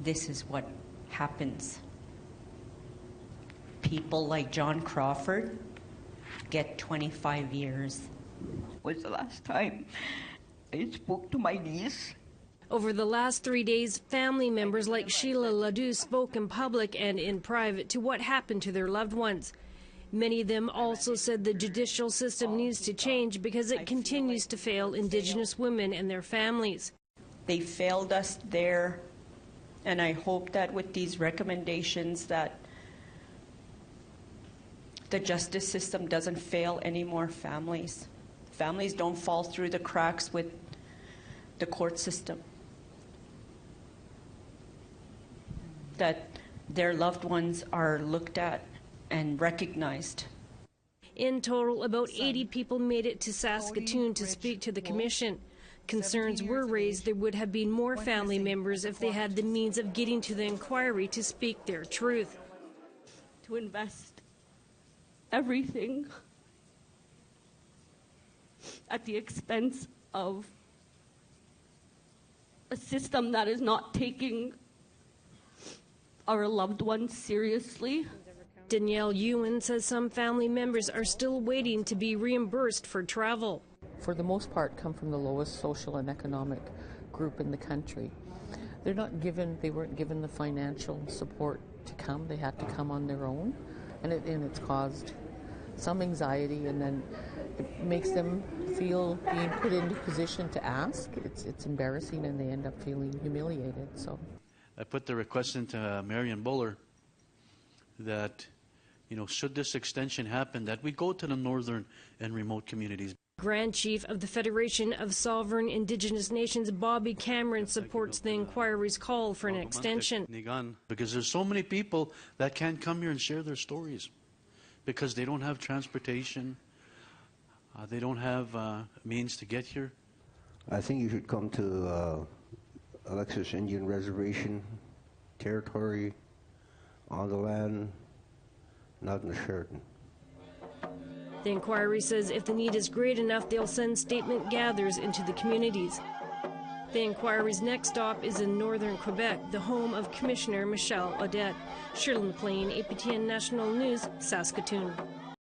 this is what happens. People like John Crawford get 25 years. Was the last time I spoke to my niece. Over the last 3 days, family members like Sheila Ledoux spoke in public and in private to what happened to their loved ones. Many of them also said the judicial system needs to change because it continues to fail Indigenous women and their families. They failed us there, and I hope that with these recommendations that the justice system doesn't fail any more families. Families don't fall through the cracks with the court system. That their loved ones are looked at and recognized. In total, about 80 people made it to Saskatoon to speak to the commission. Concerns were raised there would have been more family members if they had the means of getting to the inquiry to speak their truth. To invest everything at the expense of a system that is not taking our loved ones seriously. Danielle Ewan says some family members are still waiting to be reimbursed for travel. For the most part, come from the lowest social and economic group in the country. They weren't given the financial support to come. They had to come on their own, and it's caused some anxiety, and then it makes them feel being put into position to ask. It's embarrassing, and they end up feeling humiliated. So I put the request into Marion Buller that, should this extension happen, that we go to the northern and remote communities. Grand Chief of the Federation of Sovereign Indigenous Nations, Bobby Cameron, supports the inquiry's call for an extension. Because there's so many people that can't come here and share their stories because they don't have transportation, they don't have means to get here. I think you should come to Alexis Indian Reservation territory on the land, not in the Sheraton. The inquiry says if the need is great enough, they'll send statement gatherers into the communities. The inquiry's next stop is in northern Quebec, the home of Commissioner Michelle Audette. Shirley McLean, APTN National News, Saskatoon.